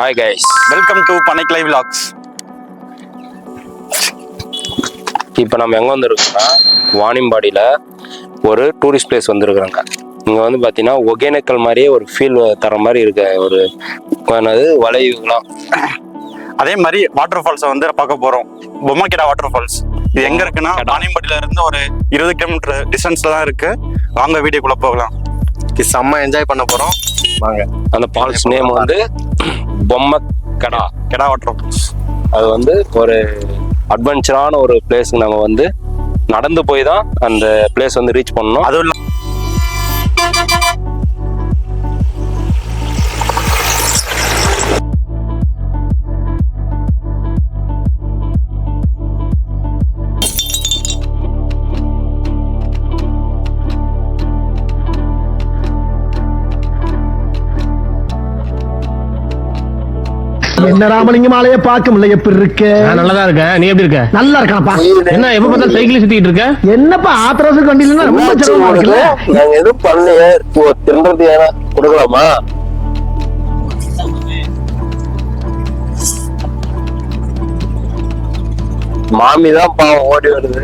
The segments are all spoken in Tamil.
ஹாய் கைஸ், வெல்கம் டு பனைக்லை விலாக்ஸ். இப்போ நம்ம எங்கே வந்துருக்கோம்னா வாணியம்பாடியில் ஒரு டூரிஸ்ட் பிளேஸ் வந்துருக்குறோங்க. இங்கே வந்து பார்த்தீங்கன்னா ஒகேனக்கல் மாதிரியே ஒரு ஃபீல் தர மாதிரி இருக்க ஒரு வளைவுலாம். அதே மாதிரி வாட்டர் ஃபால்ஸை வந்து பார்க்க போகிறோம். பொம்மக்கிடா வாட்டர் ஃபால்ஸ். இது எங்கே இருக்குன்னா வாணியம்பாடியில இருந்து ஒரு 20 கிலோமீட்டர் டிஸ்டன்ஸ்ல தான் இருக்கு. வாங்க வீடியோக்குள்ள போகலாம். செம்ம என்ஜாய் பண்ண போறோம் வாங்க. அந்த ஃபால்ஸ் நேம் வந்து பொம்மக்கடா வாட்டர் ஃபால்ஸ். அது வந்து ஒரு அட்வென்ச்சரான ஒரு பிளேஸுக்கு நம்ம வந்து நடந்து போய் தான் அந்த பிளேஸ் வந்து ரீச் பண்ணணும். அதுவும் இல்லை என்ன ராமலிங்கம் ஆலைய பார்க்க முடியல. எப்படி இருக்க? நல்லதா இருக்க. நீ எப்படி இருக்க? நல்லா இருக்கானப்பா. என்ன எப்ப பார்த்தாலும் சைக்கிள் சுத்திட்டு இருக்க? என்னப்பா ஆத்திரவசம் வண்டியில ரொம்ப சிரமமா இருக்குல்ல. நாங்க எதுவும் பண்ணலையே. தின்றது ஏன்னா கொடுக்கலாமா? மாமி தான் பாவம் ஓடி வருது.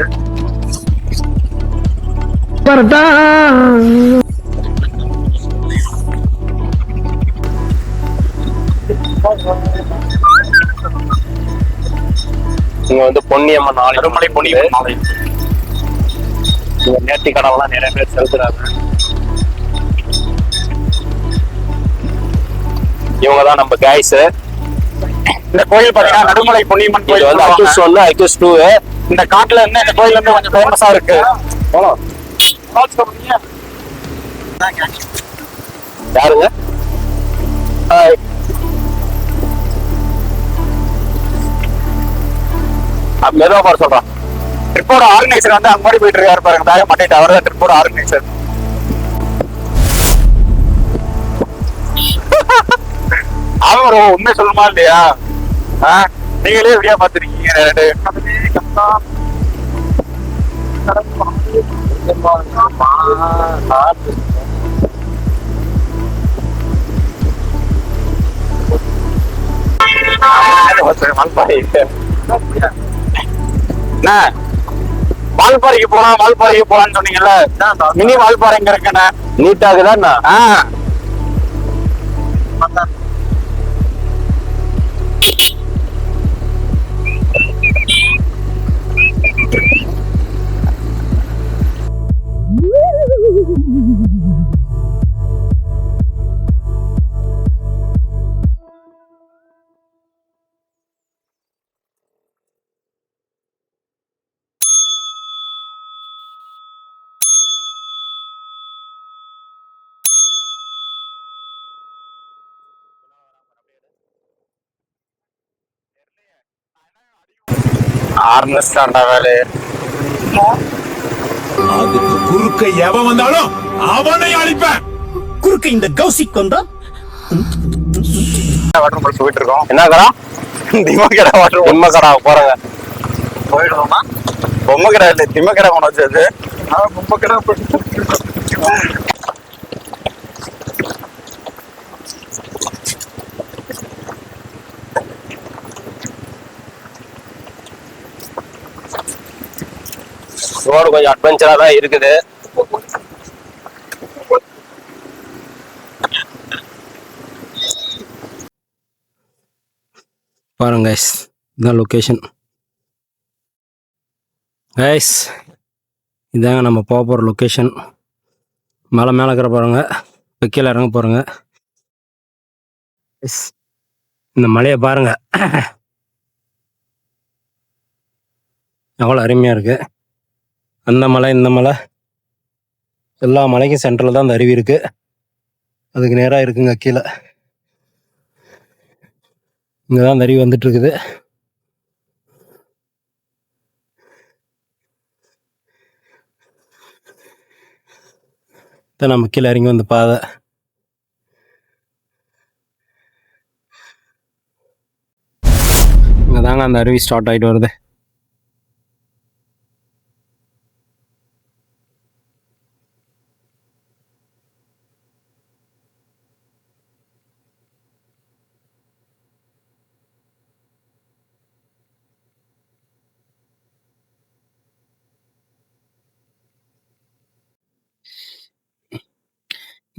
இங்க வந்து பொன்னியம்மன் ஆலயம், அருமலை பொன்னியம்மன் ஆலயம். நேர்த்தி கடவுள்லாம் நிறைய பேர் செலுத்துறாங்க. இவங்க தான் நம்ம கைஸ். இந்த கோயில் பாத்தீங்கன்னா நடுமலை பொன்னியம்மன் கோயில் வந்து அக்யூஸ் 1 அக்யூஸ் 2. இந்த காட்டுல இருந்து இந்த கோயில் வந்து கொஞ்சம் ஃபேமஸா இருக்கு. யாருங்க? மெதுவா பாரு சொல்றான். ட்ரிப்போட ஆர்கனைசர் வந்து அங்காடி போயிட்டு இருக்காரு பாருங்க. பேக மாட்டிட்டு அவர் தான் ட்ரிப்போட ஆர்கனைசர். அவர் உண்மை சொல்லுமா இல்லையா? நீங்களே எப்படியா பாத்துருக்கீங்க? வால்பாறைக்கு போலான்னு சொன்னீங்கல்ல, மினி வால்பாறை எங்க இருக்குண்ணே? நீட்டாகுதான். அதுக்கு குறுக்க எவன் வந்தாலும் அவனை அழிப்பேன். குறுக்க இந்த கௌசிக் வந்தா வாட்டர் ஃபால்ஸ் போயிட்டு இருக்கோம். என்ன கடா? திம்மக்கடா வாட்டர் திம்மக்கடா போறாங்க. போயிடுவோமா? பொம்மக்கடா இல்லை, திம்மக்கடா கொண்டு வச்சது. பொம்மக்கடா ரோடு கொஞ்சம் அட்வென்ச்சரா தான் இருக்குது. பாருங்க கைஸ், இதான் லொக்கேஷன் கைஸ். இதாங்க நம்ம போக போகிற லொக்கேஷன். மேலே இருக்கிற பாருங்க, இப்போ கீழே இறங்க போகிறோங்க. இந்த மலையை பாருங்க, எவ்வளோ அருமையாக இருக்குது. அந்த மலை இந்த மலை எல்லா மலைக்கும் சென்டரில் தான் அந்த அருவி இருக்குது. அதுக்கு நேராக இருக்குங்க கீழே. இங்கே தான் அந்த அருவி வந்துட்டுருக்குது. தான் நம்ம கீழே இறங்கி வந்த பாதை. இங்கே தாங்க அந்த அருவி ஸ்டார்ட் ஆகிட்டு வருது.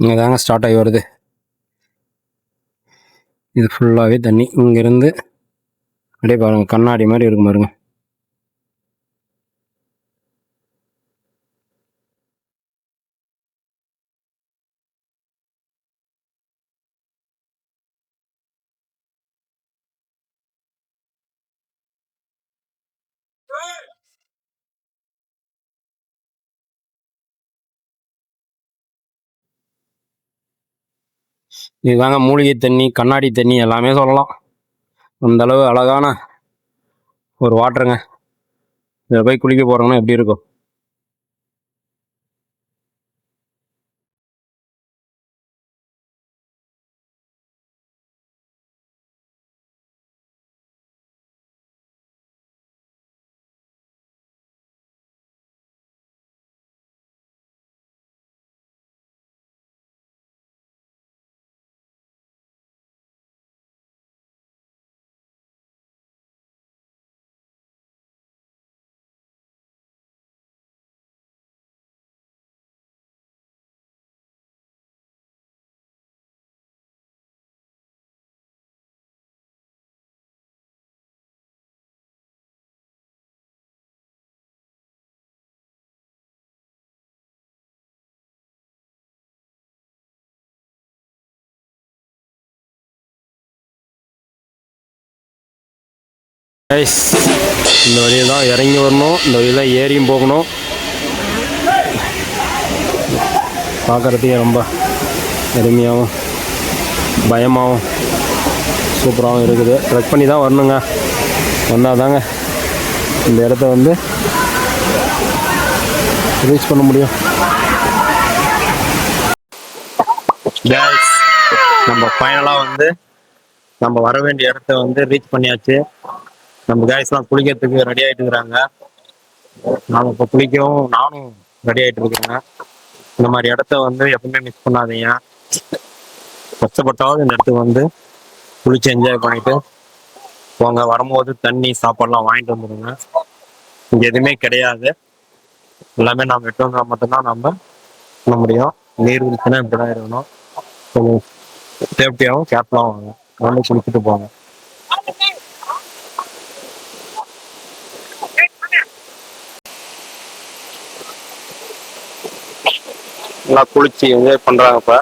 இங்கே தாங்க ஸ்டார்ட் ஆகி வருது. இது ஃபுல்லாகவே தண்ணி. இங்கேருந்து அப்படியே பாருங்கள், கண்ணாடி மாதிரி இருக்கும் பாருங்க. இதுதாங்க மூலிகை தண்ணி, கண்ணாடி தண்ணி எல்லாமே சொல்லலாம். அந்தளவு அழகான ஒரு வாட்டருங்க. இதில் போய் குளிக்க போகிறோங்கன்னா எப்படி இருக்கும்? கைஸ், இந்த வழியில் தான் இறங்கி வரணும், இந்த வழியில் ஏறியும் போகணும். பார்க்குறதுக்கே ரொம்ப எளிமையாகவும் பயமாகவும் சூப்பராகவும் இருக்குது. ட்ரெக் பண்ணி தான் வரணுங்க. வந்தால் தாங்க இந்த இடத்த வந்து ரீச் பண்ண முடியும். கைஸ், நம்ம ஃபைனலாக வந்து நம்ம வர வேண்டிய இடத்த வந்து ரீச் பண்ணியாச்சு. நம்ம கைஸ்லாம் குளிக்கிறதுக்கு ரெடி ஆகிட்டு இருக்கிறாங்க. நாம் இப்போ குளிக்கவும் நானும் ரெடி ஆகிட்டு இருக்கிறேங்க. இந்த மாதிரி இடத்த வந்து எப்பவுமே மிஸ் பண்ணாதீங்க. கஷ்டப்பட்டாவது இந்த இடத்துக்கு வந்து குளிச்சு என்ஜாய் பண்ணிட்டு போங்க. வரும்போது தண்ணி சாப்பாடுலாம் வாங்கிட்டு வந்துடுங்க. இங்கே எதுவுமே கிடையாது, எல்லாமே நாம் எட்டு வந்தால் மட்டும்தான் நம்ம பண்ண முடியும். நீர் வீழ்ச்சினா இப்படி தான் இருக்கணும். கொஞ்சம் சேஃப்டியாகவும் கேர்ஃபுல்லாகவும் வாங்க. வந்து குளிச்சுட்டு போங்க. நல்லா குளிச்சு என்ஜாய் பண்றாங்க இப்ப.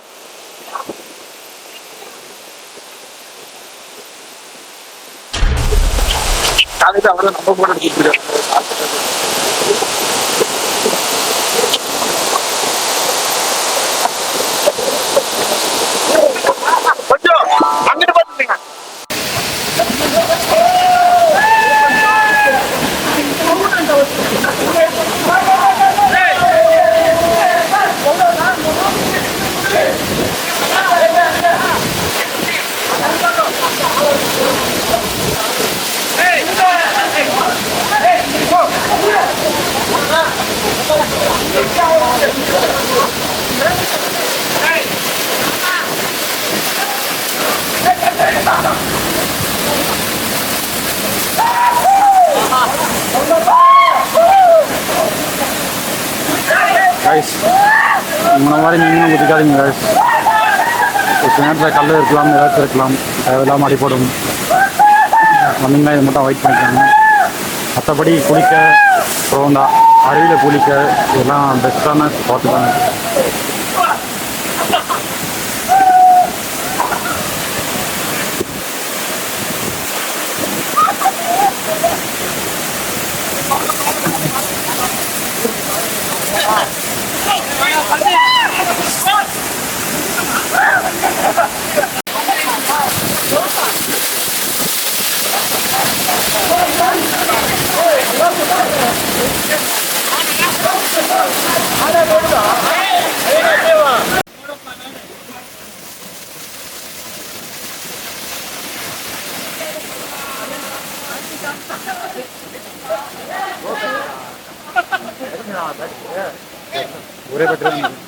நம்ம போட கொஞ்சம் அங்கிட்டு பார்த்துங்க. கைஸ், இந்த மாதிரி நீங்களும் குதிக்காதீங்க கைஸ். ஒரு சில நேரத்தில் கல் இருக்கலாம், ஏதாச்சும் இருக்கலாம், தேவையில்லாமல் அடிப்படும். வந்தீங்கன்னா இதை மட்டும் அவாய்ட் பண்ணிக்கலாங்க. மற்றபடி குளிக்க, அப்புறம் இந்த அருவியில் குளிக்க இதெல்லாம் பெஸ்ட்டான ஸ்பாட்டு தாங்க. ஒரே பெட்ரோல்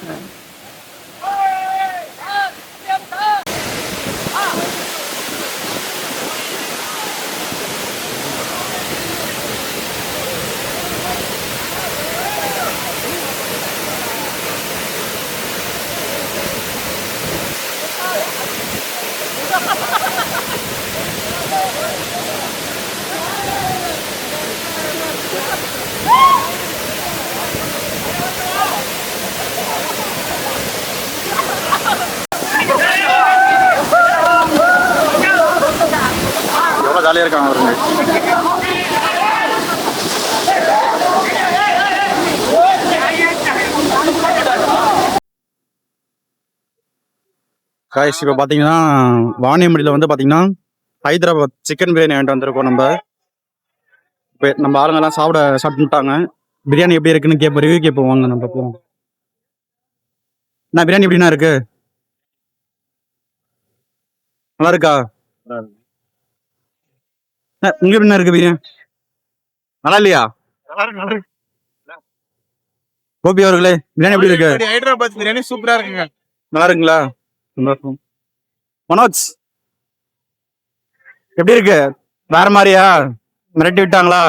ஜாலியாக இருக்காங்க அவருங்க. காய்ஸ் இப்போ பார்த்தீங்கன்னா வாணியம்படியில் வந்து பார்த்தீங்கன்னா ஹைதராபாத் சிக்கன் பிரியாணி வாங்கிட்டு வந்திருக்கோம் நம்ம. இப்போ நம்ம ஆளுங்கெல்லாம் சாப்பிட்டுட்டாங்க. பிரியாணி எப்படி இருக்குன்னு ரிவ்யூ கேட்போம், வாங்க நம்ம போவோம். என்ன பிரியாணி எப்படின்னா இருக்கு? நல்லா இருக்கா? இங்க எப்படின்னா இருக்கு பிரியாணி? நல்லா இல்லையா? கோபி அவர்களே, பிரியாணி எப்படி இருக்கு? ஹைதராபாத் பிரியாணி சூப்பரா இருக்குங்க. நல்லா இருக்குங்களா? மனோஜ் எப்படி இருக்கு? வேற மாதிரியா? மிரட்டி விட்டாங்களா?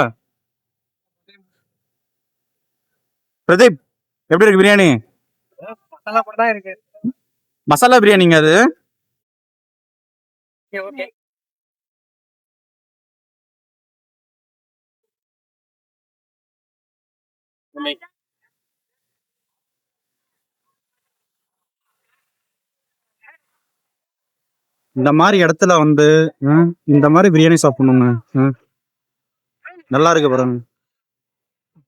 பிரதீப் எப்படி இருக்கு பிரியாணி? மசாலா பிரியாணிங்க அது. இந்த மாதிரி இடத்துல வந்து இந்த மாதிரி பிரியாணி சாப்பிடணுங்க. நல்லா இருக்கு பாருங்க.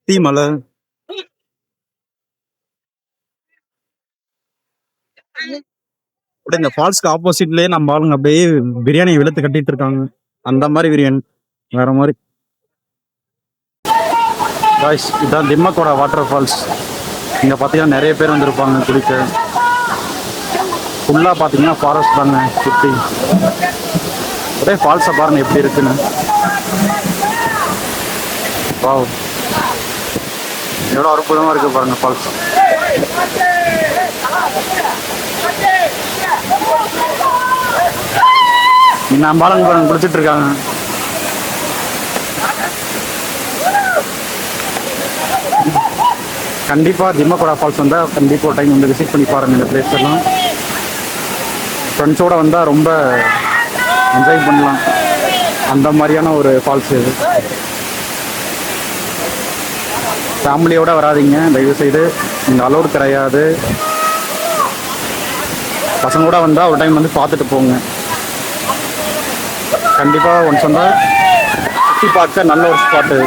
டீ மலை. இந்த ஃபால்ஸ்க்கு ஆப்போசிட்லயே நம்ம ஆளுங்க அப்படியே பிரியாணி வெளுத்து கட்டிட்டு இருக்காங்க. அந்த மாதிரி பிரியாணி வேற மாதிரி. காய்ஸ், இதான் திம்மக்கோட வாட்டர் ஃபால்ஸ். இங்க பாத்தீங்கன்னா நிறைய பேர் வந்திருப்பாங்க குளிக்க. ஃபுல்லா பாத்தீங்கன்னா ஃபாரஸ்ட் தாங்க சுத்தி. ஒரே ஃபால்ஸை பாருங்க எப்படி இருக்குன்னு. வாவ், எவ்வளோ அற்புதமா இருக்கு பாருங்க ஃபால்ஸ். நம்ம ஆளுங்க பாருங்க குளிச்சுட்டு இருக்காங்க. கண்டிப்பா திம்மக்கோடா ஃபால்ஸ் வந்தா கண்டிப்பா ஒரு டைம் வந்து விசிட் பண்ணி பாருங்க. இந்த பிளேஸ் எல்லாம் ஃப்ரெண்ட்ஸோட வந்தா ரொம்ப என்ஜாய் பண்ணலாம். அந்த மாதிரியான ஒரு ஃபால்ஸ் இது. ஃபேமிலியோட வராதிங்க தயவு செய்து, இந்த அலோடு கிடையாது. பசங்களோட வந்தால் ஒரு டைம் வந்து பார்த்துட்டு போங்க. கண்டிப்பாக ஒன்ஸ் வந்தால் சுற்றி பார்க்க நல்ல ஒரு ஸ்பாட்டு.